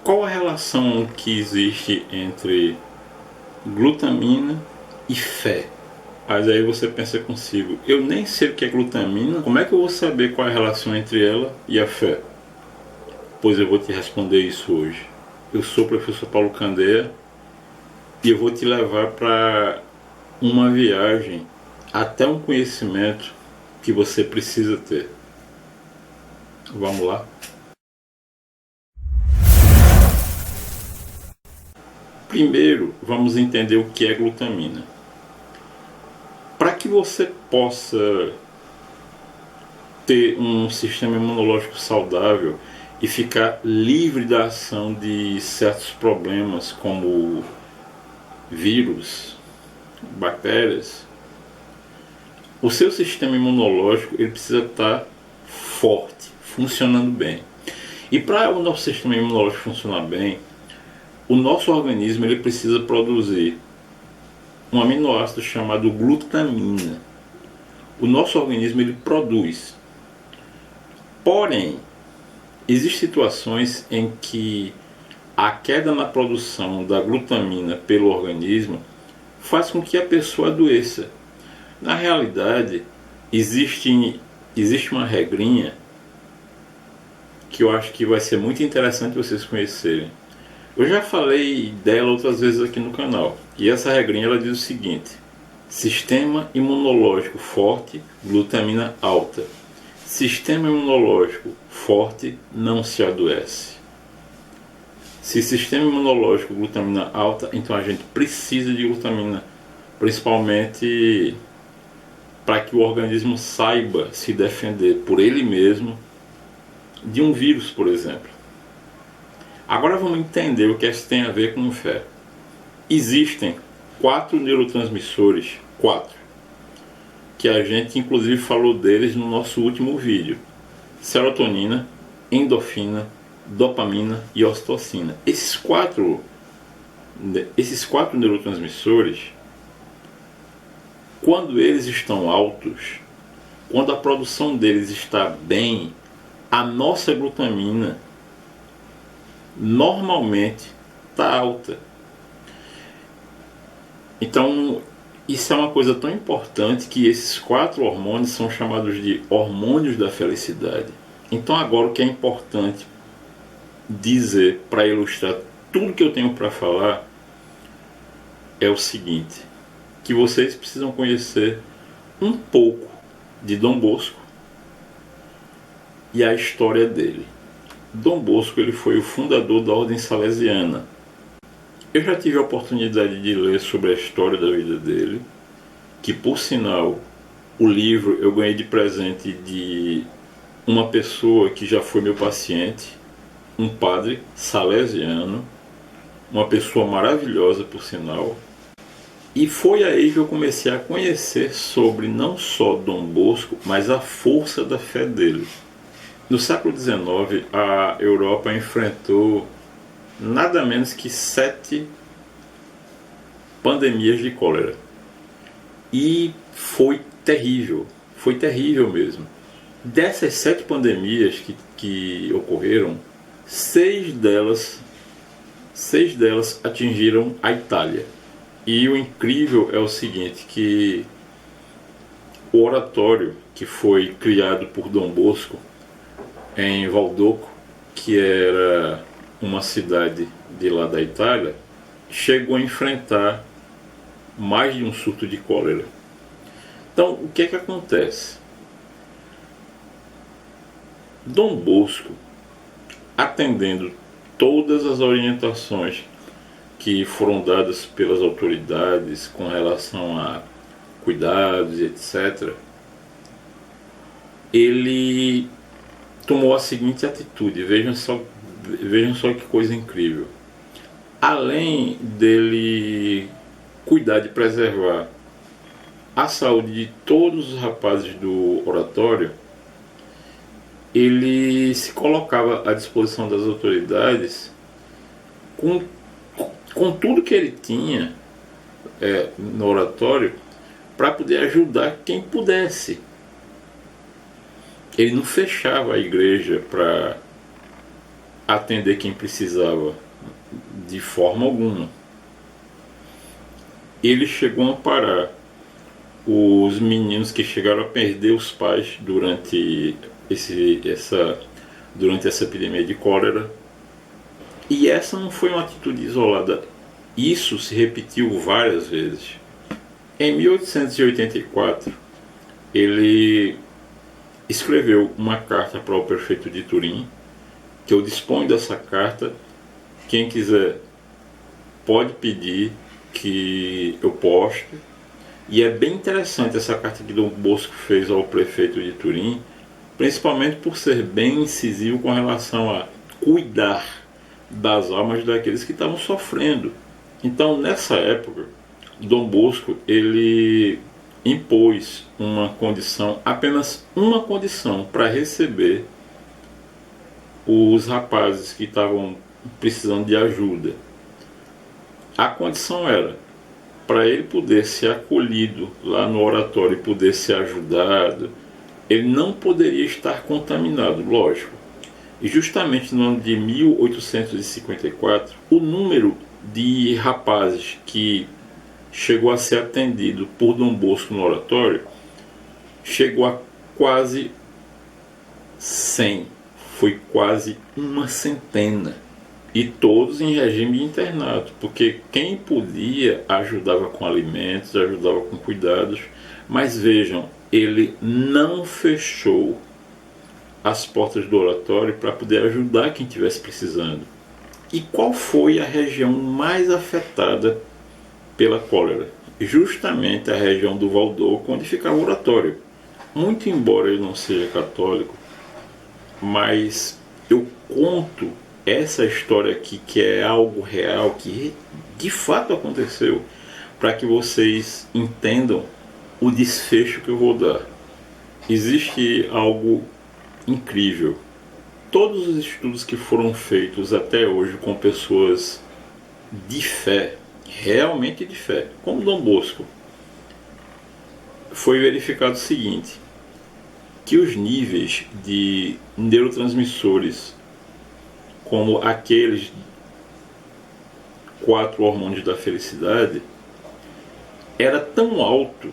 Qual a relação que existe entre glutamina e fé? Mas aí você pensa consigo, eu nem sei o que é glutamina, como é que eu vou saber qual é a relação entre ela e a fé? Pois eu vou te responder isso hoje. Eu sou o professor Paulo Candeia e eu vou te levar para uma viagem até um conhecimento que você precisa ter. Vamos lá? Primeiro, vamos entender o que é glutamina. Para que você possa ter um sistema imunológico saudável e ficar livre da ação de certos problemas como vírus, bactérias, o seu sistema imunológico ele precisa estar forte, funcionando bem. E para o nosso sistema imunológico funcionar bem, o nosso organismo ele precisa produzir um aminoácido chamado glutamina. O nosso organismo ele produz. Porém, existem situações em que a queda na produção da glutamina pelo organismo faz com que a pessoa adoeça. Na realidade, existe uma regrinha que eu acho que vai ser muito interessante vocês conhecerem. Eu já falei dela outras vezes aqui no canal. E essa regrinha ela diz o seguinte: sistema imunológico forte, glutamina alta. Sistema imunológico forte não se adoece. Se sistema imunológico glutamina alta, então a gente precisa de glutamina, principalmente para que o organismo saiba se defender por ele mesmo de um vírus, por exemplo. Agora vamos entender o que isso tem a ver com fé. Existem 4 neurotransmissores, 4, que a gente inclusive falou deles no nosso último vídeo: serotonina, endorfina, dopamina e ocitocina. Esses quatro neurotransmissores, quando eles estão altos, quando a produção deles está bem, a nossa glutamina normalmente está alta. Então, isso é uma coisa tão importante que esses 4 hormônios são chamados de hormônios da felicidade. Então, agora o que é importante dizer para ilustrar tudo que eu tenho para falar é o seguinte: que vocês precisam conhecer um pouco de Dom Bosco e a história dele. Dom Bosco ele foi o fundador da Ordem Salesiana. Eu já tive a oportunidade de ler sobre a história da vida dele, que por sinal o livro eu ganhei de presente de uma pessoa que já foi meu paciente, um padre salesiano, uma pessoa maravilhosa por sinal. E foi aí que eu comecei a conhecer sobre não só Dom Bosco, mas a força da fé dele. No século XIX, a Europa enfrentou nada menos que 7 pandemias de cólera. E foi terrível mesmo. Dessas 7 pandemias que ocorreram, 6 delas atingiram a Itália. E o incrível é o seguinte, que o oratório que foi criado por Dom Bosco em Valdoco, que era uma cidade de lá da Itália, chegou a enfrentar mais de um surto de cólera. Então, o que é que acontece? Dom Bosco, atendendo todas as orientações que foram dadas pelas autoridades com relação a cuidados, etc., ele tomou a seguinte atitude. Vejam só que coisa incrível. Além dele cuidar de preservar a saúde de todos os rapazes do oratório, ele se colocava à disposição das autoridades com tudo que ele tinha no oratório para poder ajudar quem pudesse. Ele não fechava a igreja para atender quem precisava de forma alguma. Ele chegou a amparar os meninos que chegaram a perder os pais durante essa epidemia de cólera. E essa não foi uma atitude isolada. Isso se repetiu várias vezes. Em 1884, ele escreveu uma carta para o prefeito de Turim, que eu disponho dessa carta. Quem quiser pode pedir que eu poste. E é bem interessante essa carta que Dom Bosco fez ao prefeito de Turim, principalmente por ser bem incisivo com relação a cuidar das almas daqueles que estavam sofrendo. Então, nessa época, Dom Bosco ele impôs uma condição, apenas uma condição, para receber os rapazes que estavam precisando de ajuda. A condição era, para ele poder ser acolhido lá no oratório e poder ser ajudado, ele não poderia estar contaminado, lógico. E justamente no ano de 1854, o número de rapazes que chegou a ser atendido por Dom Bosco no oratório chegou a quase 100, foi quase uma centena. E todos em regime de internato, porque quem podia ajudava com alimentos, ajudava com cuidados. Mas vejam, ele não fechou as portas do oratório para poder ajudar quem estivesse precisando. E qual foi a região mais afetada pela cólera? Justamente a região do Val-d'Oca, onde ficava o oratório. Muito embora eu não seja católico, mas eu conto essa história aqui, que é algo real, que de fato aconteceu, para que vocês entendam o desfecho que eu vou dar. Existe algo incrível. Todos os estudos que foram feitos até hoje com pessoas de fé, realmente de fé, como Dom Bosco, foi verificado o seguinte, que os níveis de neurotransmissores, como aqueles 4 hormônios da felicidade, era tão alto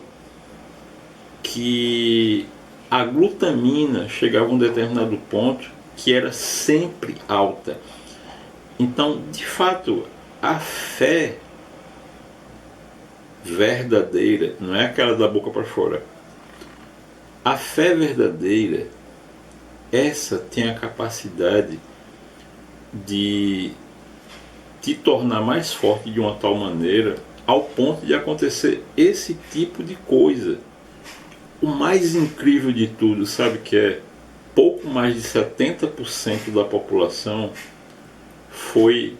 que a glutamina chegava a um determinado ponto que era sempre alta. Então, de fato, a fé verdadeira não é aquela da boca para fora. A fé verdadeira, essa tem a capacidade de te tornar mais forte de uma tal maneira ao ponto de acontecer esse tipo de coisa. O mais incrível de tudo, sabe que é? Pouco mais de 70% da população foi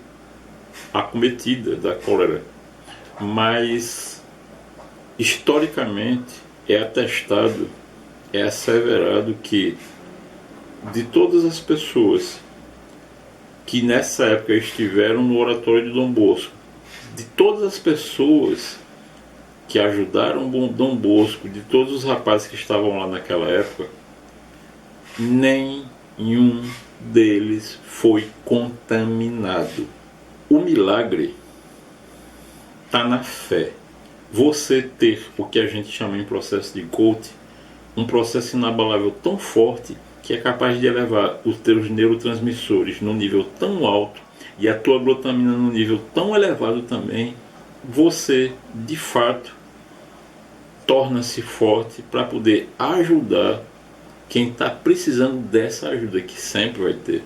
acometida da cólera. Mas, historicamente, é atestado, é asseverado que de todas as pessoas que nessa época estiveram no oratório de Dom Bosco, de todas as pessoas que ajudaram Dom Bosco, de todos os rapazes que estavam lá naquela época, nenhum deles foi contaminado. O milagre está na fé. Você ter o que a gente chama em processo de coaching, um processo inabalável tão forte que é capaz de elevar os teus neurotransmissores num nível tão alto e a tua glutamina num nível tão elevado também, você, de fato, torna-se forte para poder ajudar quem está precisando dessa ajuda, que sempre vai ter.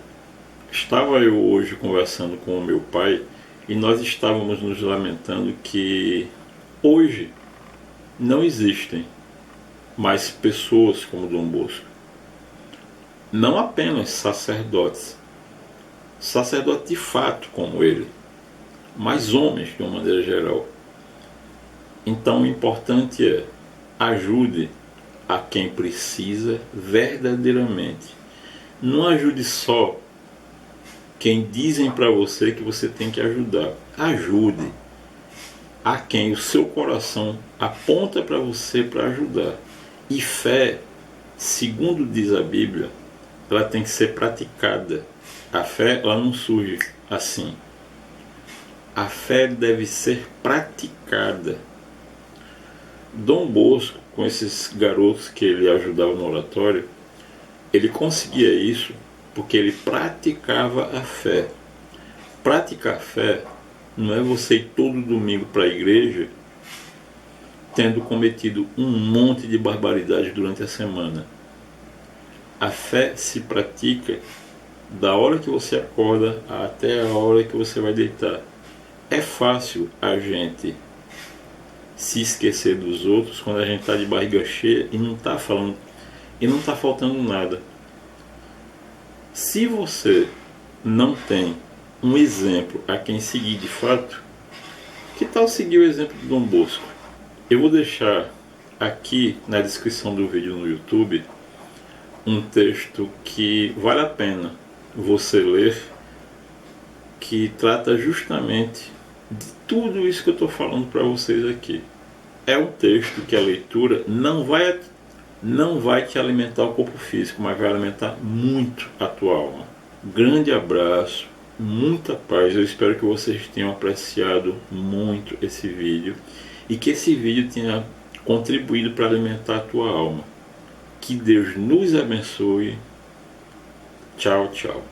Estava eu hoje conversando com o meu pai e nós estávamos nos lamentando que hoje não existem mais pessoas como Dom Bosco. Não apenas sacerdotes de fato como ele, mas homens de uma maneira geral. Então o importante é ajude a quem precisa verdadeiramente. Não ajude só quem dizem para você que você tem que ajudar. Ajude a quem o seu coração aponta para você para ajudar. E fé, segundo diz a Bíblia, ela tem que ser praticada. A fé, ela não surge assim. A fé deve ser praticada. Dom Bosco, com esses garotos que ele ajudava no oratório, ele conseguia isso porque ele praticava a fé. Praticar a fé não é você ir todo domingo para a igreja tendo cometido um monte de barbaridades durante a semana. A fé se pratica da hora que você acorda até a hora que você vai deitar. É fácil a gente se esquecer dos outros quando a gente está de barriga cheia e não está falando e não está faltando nada. Se você não tem um exemplo a quem seguir de fato, que tal seguir o exemplo de Dom Bosco? Eu vou deixar aqui na descrição do vídeo no YouTube um texto que vale a pena você ler, que trata justamente de tudo isso que eu estou falando para vocês aqui. É um texto que a leitura não vai te alimentar o corpo físico, mas vai alimentar muito a tua alma. Grande abraço, muita paz. Eu espero que vocês tenham apreciado muito esse vídeo e que esse vídeo tenha contribuído para alimentar a tua alma. Que Deus nos abençoe. Tchau, tchau.